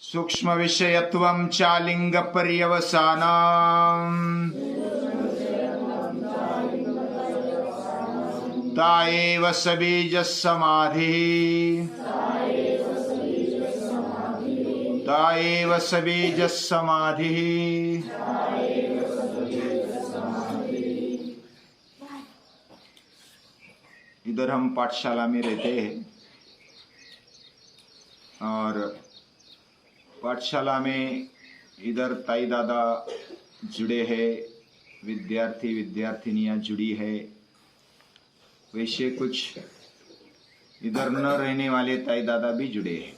सूक्ष्म विषयत्वं चालिंग पर्यवसानम् ताएव सबीज समाधि ताएव सबीज समाधि। इधर हम पाठशाला में रहते हैं और पाठशाला में इधर ताई दादा जुड़े हैं, विद्यार्थी विद्यार्थिनियां जुड़ी है। वैसे कुछ इधर न रहने वाले ताई दादा भी जुड़े हैं।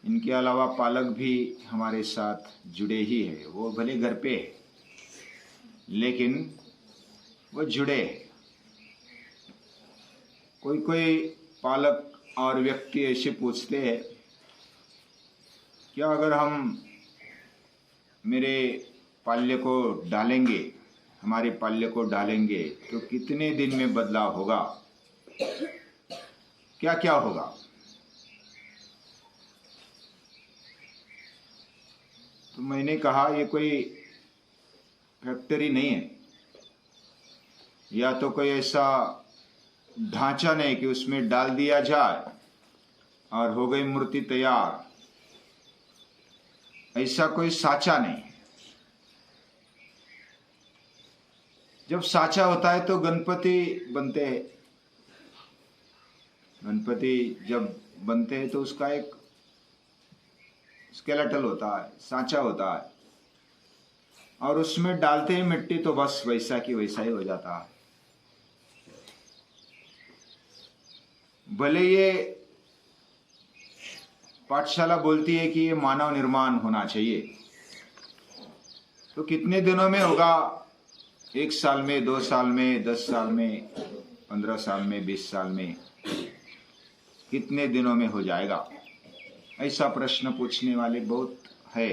इनके अलावा पालक भी हमारे साथ जुड़े ही है। वो भले घर पे है लेकिन वो जुड़े हैं। कोई कोई पालक और व्यक्ति ऐसे पूछते हैं क्या अगर हम मेरे पाल्य को डालेंगे, हमारे पाल्य को डालेंगे तो कितने दिन में बदलाव होगा, क्या क्या होगा। तो मैंने कहा ये कोई फैक्ट्री नहीं है या तो कोई ऐसा ढांचा नहीं कि उसमें डाल दिया जाए और हो गई मूर्ति तैयार। ऐसा कोई साचा नहीं। जब साचा होता है तो गणपति बनते हैं। गणपति जब बनते हैं तो उसका एक स्केलेटल होता है, साचा होता है और उसमें डालते हैं मिट्टी तो बस वैसा की वैसा ही हो जाता है। भले ये पाठशाला बोलती है कि ये मानव निर्माण होना चाहिए, तो कितने दिनों में होगा? 1 साल में, 2 साल में, 10 साल में, 15 साल में, 20 साल में, कितने दिनों में हो जाएगा? ऐसा प्रश्न पूछने वाले बहुत है।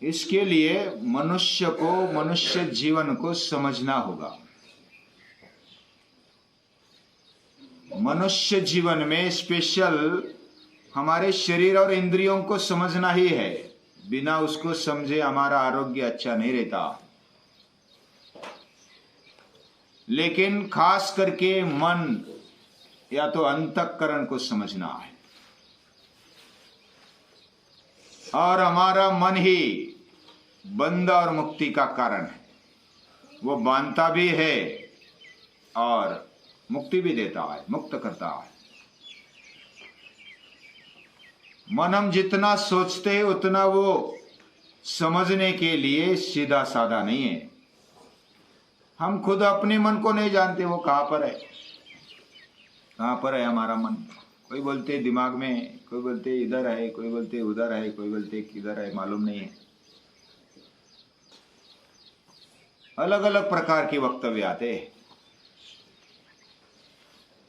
इसके लिए मनुष्य को, मनुष्य जीवन को समझना होगा। मनुष्य जीवन में स्पेशल हमारे शरीर और इंद्रियों को समझना ही है। बिना उसको समझे हमारा आरोग्य अच्छा नहीं रहता। लेकिन खास करके मन या तो अंतःकरण को समझना है। और हमारा मन ही बंध और मुक्ति का कारण है। वो बांधता भी है और मुक्ति भी देता है, मुक्त करता है। मन हम जितना सोचते हैं उतना वो समझने के लिए सीधा साधा नहीं है। हम खुद अपने मन को नहीं जानते वो कहां पर है। कहां पर है हमारा मन? कोई बोलते दिमाग में, कोई बोलते इधर है, कोई बोलते उधर है, कोई बोलते किधर है, मालूम नहीं है। अलग अलग प्रकार के वक्तव्य आते हैं।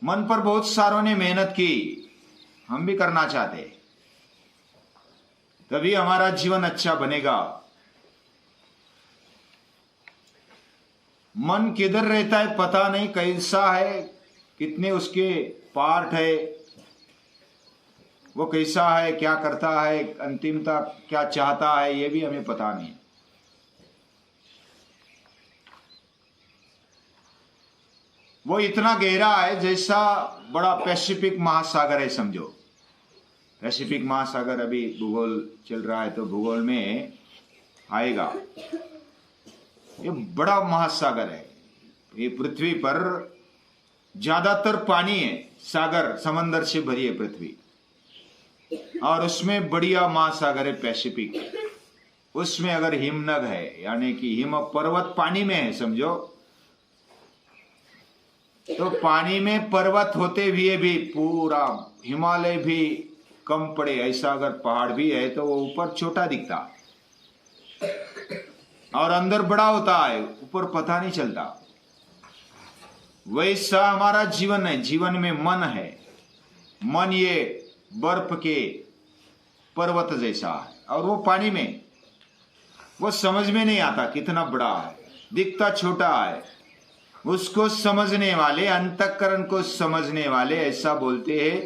मन पर बहुत सारों ने मेहनत की, हम भी करना चाहते, तभी हमारा जीवन अच्छा बनेगा। मन किधर रहता है पता नहीं, कैसा है, कितने उसके पार्ट है, वो कैसा है, क्या करता है, अंतिमता क्या चाहता है, ये भी हमें पता नहीं। वो इतना गहरा है जैसा बड़ा पैसिफिक महासागर है, समझो। पैसिफिक महासागर अभी भूगोल चल रहा है तो भूगोल में आएगा। ये बड़ा महासागर है। ये पृथ्वी पर ज्यादातर पानी है, सागर समंदर से भरी है पृथ्वी, और उसमें बढ़िया महासागर है पैसिफिक। उसमें अगर हिमनग है यानी कि हिम पर्वत पानी में है, समझो, तो पानी में पर्वत होते हुए भी पूरा हिमालय भी कम पड़े ऐसा अगर पहाड़ भी है तो वो ऊपर छोटा दिखता और अंदर बड़ा होता है, ऊपर पता नहीं चलता। वैसा हमारा जीवन है। जीवन में मन है। मन ये बर्फ के पर्वत जैसा है और वो पानी में, वो समझ में नहीं आता कितना बड़ा है, दिखता छोटा है। उसको समझने वाले, अंतःकरण को समझने वाले ऐसा बोलते हैं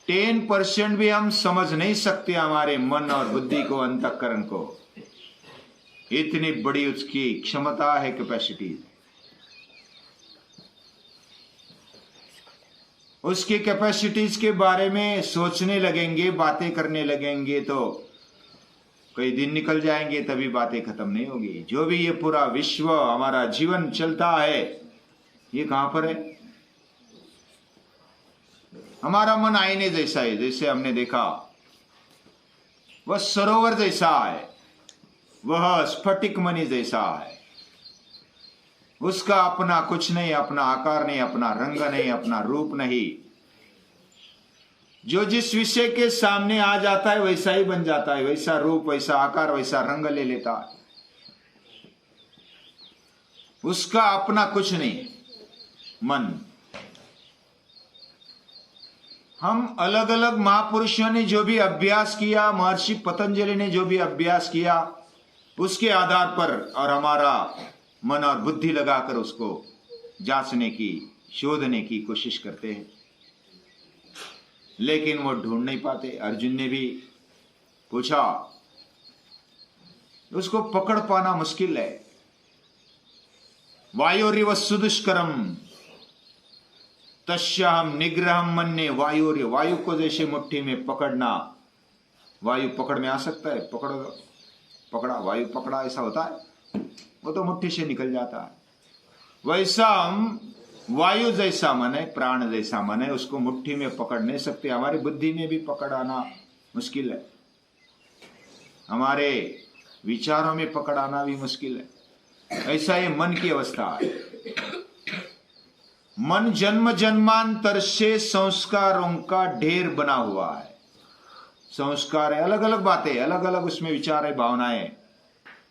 10% भी हम समझ नहीं सकते हमारे मन और बुद्धि को, अंतःकरण को। इतनी बड़ी उसकी क्षमता है, कैपेसिटी। उसकी कैपेसिटीज के बारे में सोचने लगेंगे, बातें करने लगेंगे तो कई दिन निकल जाएंगे, तभी बातें खत्म नहीं होगी। जो भी ये पूरा विश्व, हमारा जीवन चलता है, ये कहां पर है? हमारा मन आईने जैसा है। जैसे हमने देखा, वह सरोवर जैसा है, वह स्फटिक मणि जैसा है। उसका अपना कुछ नहीं, अपना आकार नहीं, अपना रंग नहीं, अपना रूप नहीं। जो जिस विषय के सामने आ जाता है वैसा ही बन जाता है, वैसा रूप, वैसा आकार, वैसा रंग ले लेता है। उसका अपना कुछ नहीं, मन। हम अलग अलग महापुरुषों ने जो भी अभ्यास किया, महर्षि पतंजलि ने जो भी अभ्यास किया, उसके आधार पर और हमारा मन और बुद्धि लगाकर उसको जांचने की, शोधने की कोशिश करते हैं, लेकिन वो ढूंढ नहीं पाते। अर्जुन ने भी पूछा, उसको पकड़ पाना मुश्किल है। वायोरिव सुदुष्करम तस्याहम निग्रहम मन्ये वायुर्य। वायु को जैसे मुट्ठी में पकड़ना, वायु पकड़ में आ सकता है? पकड़ा, वायु पकड़ा, ऐसा होता है? वो तो मुट्ठी से निकल जाता है। वैसा हम वायु जैसा मन है, प्राण जैसा मन है, उसको मुट्ठी में पकड़ नहीं सकते। हमारी बुद्धि में भी पकड़ आना मुश्किल है, हमारे विचारों में पकड़ आना भी मुश्किल है। ऐसा ये मन की अवस्था है। मन जन्म जन्मांतर से संस्कारों का ढेर बना हुआ है। संस्कार है, अलग अलग बातें, अलग अलग उसमें विचार है, भावनाएं।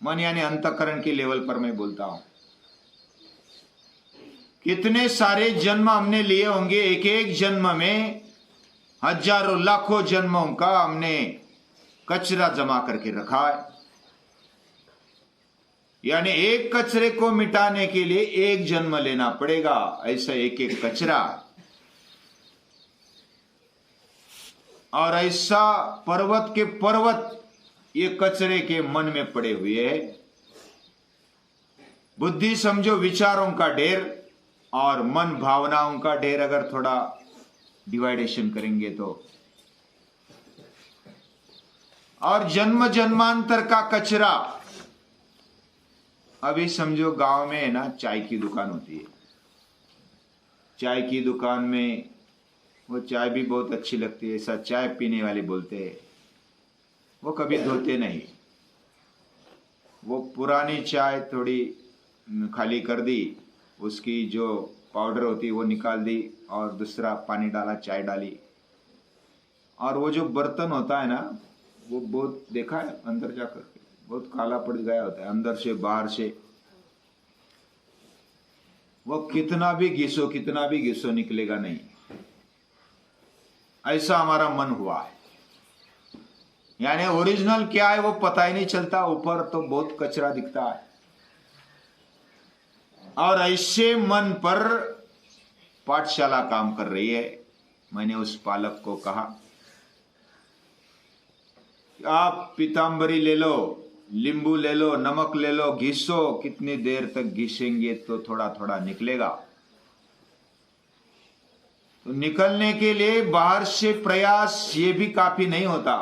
मन यानी अंतःकरण के लेवल पर मैं बोलता हूं। कितने सारे जन्म हमने लिए होंगे, एक एक जन्म में हजारों लाखों जन्मों का हमने कचरा जमा करके रखा है। यानी एक कचरे को मिटाने के लिए एक जन्म लेना पड़ेगा। ऐसा एक एक कचरा, और ऐसा पर्वत के पर्वत ये कचरे के मन में पड़े हुए हैं। बुद्धि समझो विचारों का ढेर, और मन भावनाओं का ढेर। अगर थोड़ा डिवाइडेशन करेंगे तो, और जन्म जन्मांतर का कचरा। अभी समझो गांव में है ना, चाय की दुकान होती है। चाय की दुकान में वो चाय भी बहुत अच्छी लगती है, ऐसा चाय पीने वाले बोलते हैं। वो कभी धोते नहीं, वो पुरानी चाय थोड़ी खाली कर दी, उसकी जो पाउडर होती है वो निकाल दी, और दूसरा पानी डाला, चाय डाली। और वो जो बर्तन होता है ना, वो बहुत देखा है अंदर जाकर बहुत काला पड़ गया होता है, अंदर से बाहर से। वो कितना भी घिसो निकलेगा नहीं। ऐसा हमारा मन हुआ है। यानी ओरिजिनल क्या है वो पता ही नहीं चलता, ऊपर तो बहुत कचरा दिखता है। और ऐसे मन पर पाठशाला काम कर रही है। मैंने उस पालक को कहा, आप पीतांबरी ले लो, नींबू ले लो, नमक ले लो, घिसो। कितनी देर तक घिसेंगे तो थोड़ा थोड़ा निकलेगा। तो निकलने के लिए बाहर से प्रयास ये भी काफी नहीं होता,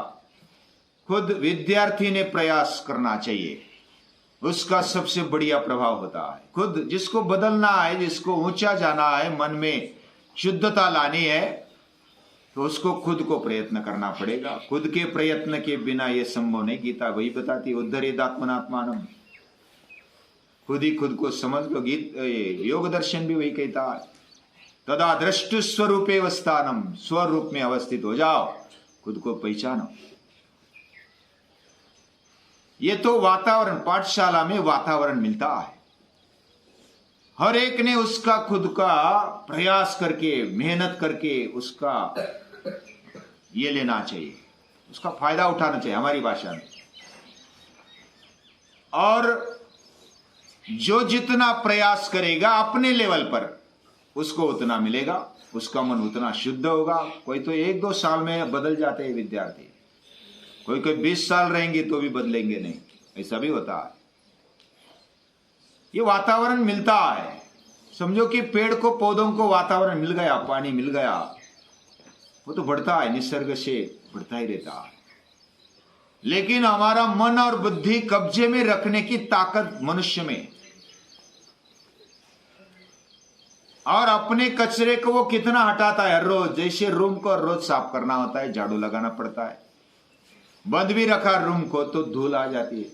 खुद विद्यार्थी ने प्रयास करना चाहिए। उसका सबसे बढ़िया प्रभाव होता है। खुद जिसको बदलना है, जिसको ऊंचा जाना है, मन में शुद्धता लानी है, तो उसको खुद को प्रयत्न करना पड़ेगा। खुद के प्रयत्न के बिना यह संभव नहीं। गीता वही बताती, उद्धरेदात्मनात्मानम। खुद ही खुद को समझ लो। योग दर्शन भी वही कहता है, तदा दृष्टु स्वरूपे अवस्थानम। स्वरूप में अवस्थित हो जाओ, खुद को पहचानो। ये तो वातावरण, पाठशाला में वातावरण मिलता है। हर एक ने उसका खुद का प्रयास करके, मेहनत करके उसका ये लेना चाहिए, उसका फायदा उठाना चाहिए, हमारी भाषा में। और जो जितना प्रयास करेगा अपने लेवल पर उसको उतना मिलेगा, उसका मन उतना शुद्ध होगा। कोई तो 1-2 साल में बदल जाते हैं विद्यार्थी, कोई 20 साल रहेंगे तो भी बदलेंगे नहीं, ऐसा भी होता है। ये वातावरण मिलता है। समझो कि पेड़ को, पौधों को वातावरण मिल गया, पानी मिल गया, वो तो बढ़ता है, निसर्ग से बढ़ता ही रहता है। लेकिन हमारा मन और बुद्धि कब्जे में रखने की ताकत मनुष्य में, और अपने कचरे को वो कितना हटाता है हर रोज। जैसे रूम को रोज साफ करना होता है, झाड़ू लगाना पड़ता है, बंद भी रखा रूम को तो धूल आ जाती है,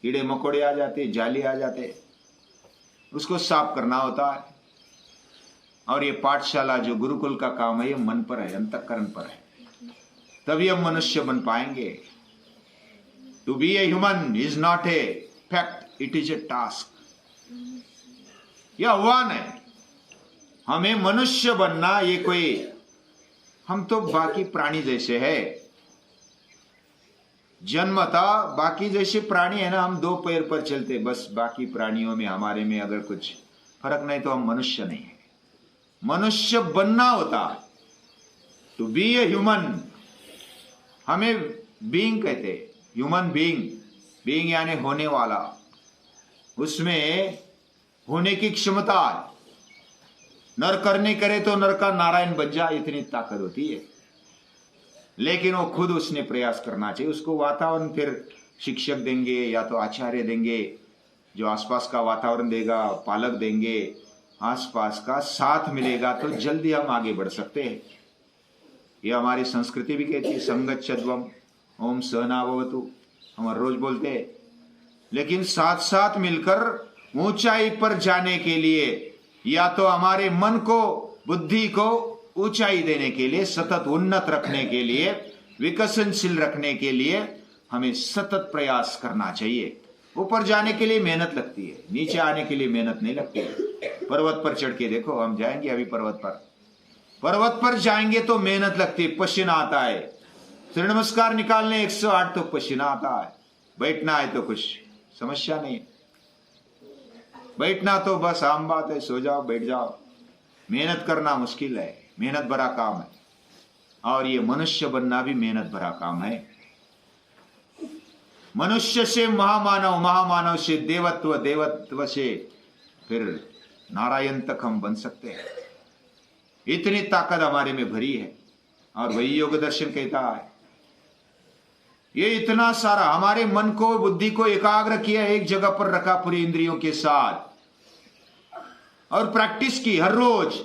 कीड़े मकोड़े आ जाते हैं, जाली आ जाते हैं, उसको साफ करना होता है। और ये पाठशाला जो गुरुकुल का काम है, ये मन पर है, अंतःकरण पर है, तभी हम मनुष्य बन पाएंगे। To be a human is not a fact, it is a task. यह आह्वान है, हमें मनुष्य बनना। ये कोई, हम तो बाकी प्राणी जैसे है, जन्मता बाकी जैसे प्राणी है ना, हम 2 पैर पर चलते बस। बाकी प्राणियों में, हमारे में अगर कुछ फर्क नहीं तो हम मनुष्य नहीं है। मनुष्य बनना होता है, टू बी ए ह्यूमन। हमें बीइंग कहते, ह्यूमन बीइंग, बीइंग यानी होने वाला, उसमें होने की क्षमता है। नर करने करे तो नर का नारायण बन जाए, इतनी ताकत होती है। लेकिन वो खुद उसने प्रयास करना चाहिए। उसको वातावरण फिर शिक्षक देंगे या तो आचार्य देंगे, जो आसपास का वातावरण देगा, पालक देंगे, आसपास का साथ मिलेगा तो जल्दी हम आगे बढ़ सकते हैं। ये हमारी संस्कृति भी कहती है, संगच्छध्वम ओम सहना भवतु, हम रोज बोलते हैं। लेकिन साथ साथ मिलकर ऊंचाई पर जाने के लिए, या तो हमारे मन को, बुद्धि को ऊंचाई देने के लिए, सतत उन्नत रखने के लिए, विकसनशील रखने के लिए हमें सतत प्रयास करना चाहिए। ऊपर जाने के लिए मेहनत लगती है, नीचे आने के लिए मेहनत नहीं लगती है। पर्वत पर चढ़ के देखो, हम जाएंगे अभी पर्वत पर जाएंगे तो मेहनत लगती है, पसीना आता है। सूर्य नमस्कार निकालने 108 तो पसीना आता है। बैठना है तो कुछ समस्या नहीं, बैठना तो बस आम बात है, सो जाओ बैठ जाओ। मेहनत करना मुश्किल है, मेहनत भरा काम है। और ये मनुष्य बनना भी मेहनत भरा काम है। मनुष्य से महामानव, महामानव से देवत्व, देवत्व से फिर नारायण तक हम बन सकते हैं। इतनी ताकत हमारे में भरी है। और वही योग दर्शन कहता है, ये इतना सारा हमारे मन को, बुद्धि को एकाग्र किया, एक जगह पर रखा पूरी इंद्रियों के साथ, और प्रैक्टिस की हर रोज।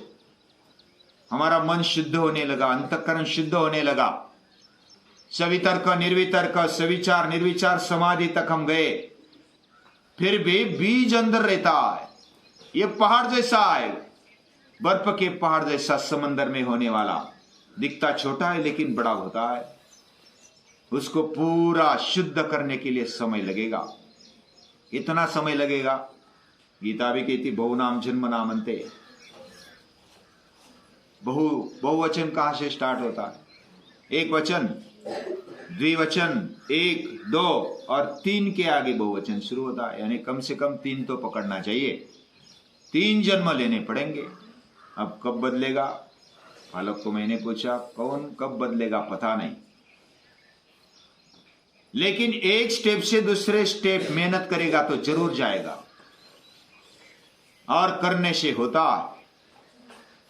हमारा मन शुद्ध होने लगा, अंतःकरण शुद्ध होने लगा। सवितर्क, निर्वितर्क, सविचार, निर्विचार समाधि तक हम गए। फिर भी बीज अंदर रहता है। ये पहाड़ जैसा है, बर्फ के पहाड़ जैसा समंदर में होने वाला, दिखता छोटा है लेकिन बड़ा होता है। उसको पूरा शुद्ध करने के लिए समय लगेगा। इतना समय लगेगा, गीता भी कहती बहुनाम जन्म नामन्ते। बहुवचन कहां से स्टार्ट होता है? एक वचन, द्विवचन, 1, 2 और 3 के आगे बहुवचन शुरू होता है। यानी कम से कम 3 तो पकड़ना चाहिए। 3 जन्म लेने पड़ेंगे। अब कब बदलेगा? बालक को मैंने पूछा, कौन कब बदलेगा पता नहीं, लेकिन एक स्टेप से दूसरे स्टेप मेहनत करेगा तो जरूर जाएगा। और करने से होता है।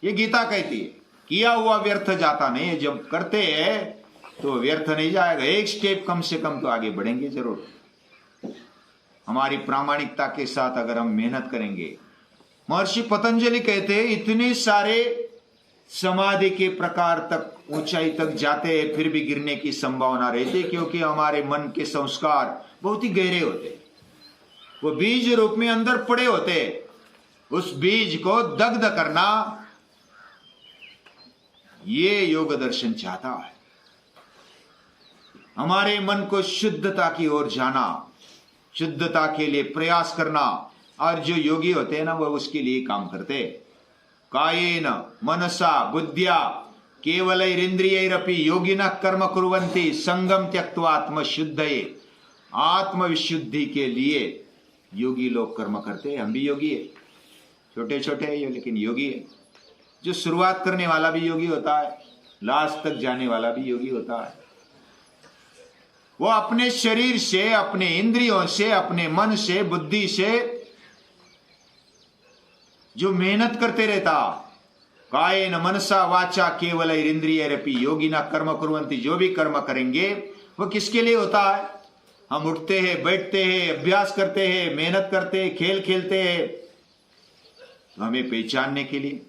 ये गीता कहती है, किया हुआ व्यर्थ जाता नहीं है। जब करते हैं तो व्यर्थ नहीं जाएगा। एक स्टेप कम से कम तो आगे बढ़ेंगे जरूर। हमारी प्रामाणिकता के साथ अगर हम मेहनत करेंगे। महर्षि पतंजलि कहते हैं, इतने सारे समाधि के प्रकार तक, ऊंचाई तक जाते हैं, फिर भी गिरने की संभावना रहती है, क्योंकि हमारे मन के संस्कार बहुत ही गहरे होते, वो बीज रूप में अंदर पड़े होते। उस बीज को दग्ध करना ये योग दर्शन चाहता है। हमारे मन को शुद्धता की ओर जाना, शुद्धता के लिए प्रयास करना। और जो योगी होते हैं ना, वो उसके लिए काम करते। कायेन मनसा बुद्ध्या केवलैरिंद्रियैरपि योगिनः कर्म कुर्वन्ति संगम त्यक्त्वा आत्मशुद्धये। आत्मविशुद्धि के लिए योगी लोग कर्म करते हैं, हम भी योगी है, छोटे छोटे है ये लेकिन योगी है। जो शुरुआत करने वाला भी योगी होता है, लास्ट तक जाने वाला भी योगी होता है। वो अपने शरीर से, अपने इंद्रियों से, अपने मन से, बुद्धि से जो मेहनत करते रहता, कायेन मनसा वाचा केवल इंद्रियरपि योगिना कर्म कुर्वन्ति, जो भी कर्म करेंगे वो किसके लिए होता है? हम उठते हैं, बैठते हैं, अभ्यास करते हैं, मेहनत करते हैं, खेल खेलते हैं, तो हमें पहचानने के लिए।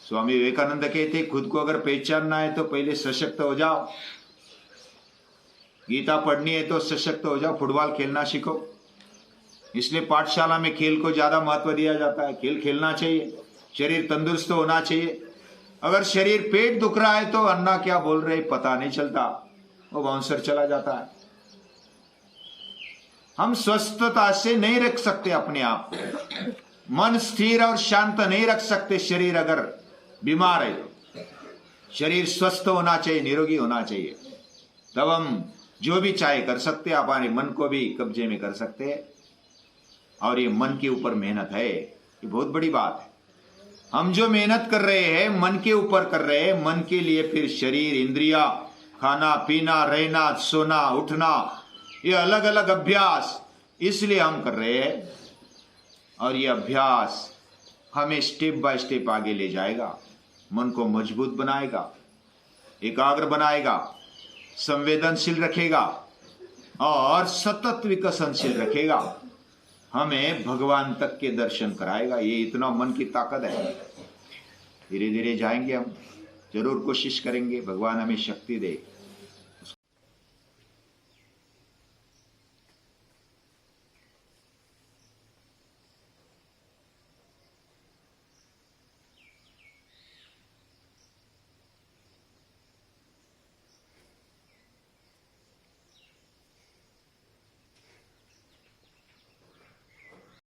स्वामी विवेकानंद कहते खुद को अगर पहचानना है तो पहले सशक्त हो जाओ। गीता पढ़नी है तो सशक्त हो जाओ, फुटबॉल खेलना सीखो। इसलिए पाठशाला में खेल को ज्यादा महत्व दिया जाता है। खेल खेलना चाहिए, शरीर तंदुरुस्त होना चाहिए। अगर शरीर पेट दुख रहा है तो अन्ना क्या बोल रहे पता नहीं चलता, वो बाउंसर चला जाता है। हम स्वस्थता से नहीं रख सकते अपने आप को, मन स्थिर और शांत नहीं रख सकते। शरीर अगर बीमार है तो शरीर स्वस्थ होना चाहिए, निरोगी होना चाहिए, तब हम जो भी चाहे कर सकते हैं। हमारे मन को भी कब्जे में कर सकते हैं। और ये मन के ऊपर मेहनत है, ये बहुत बड़ी बात है। हम जो मेहनत कर रहे हैं मन के ऊपर कर रहे हैं, मन के लिए फिर शरीर, इंद्रिया, खाना पीना, रहना, सोना, उठना, ये अलग अलग अभ्यास इसलिए हम कर रहे हैं। और ये अभ्यास हमें स्टेप बाय स्टेप आगे ले जाएगा, मन को मजबूत बनाएगा, एकाग्र बनाएगा, संवेदनशील रखेगा और सतत विकसनशील रखेगा, हमें भगवान तक के दर्शन कराएगा। ये इतना मन की ताकत है। धीरे धीरे जाएंगे हम, जरूर कोशिश करेंगे, भगवान हमें शक्ति दे।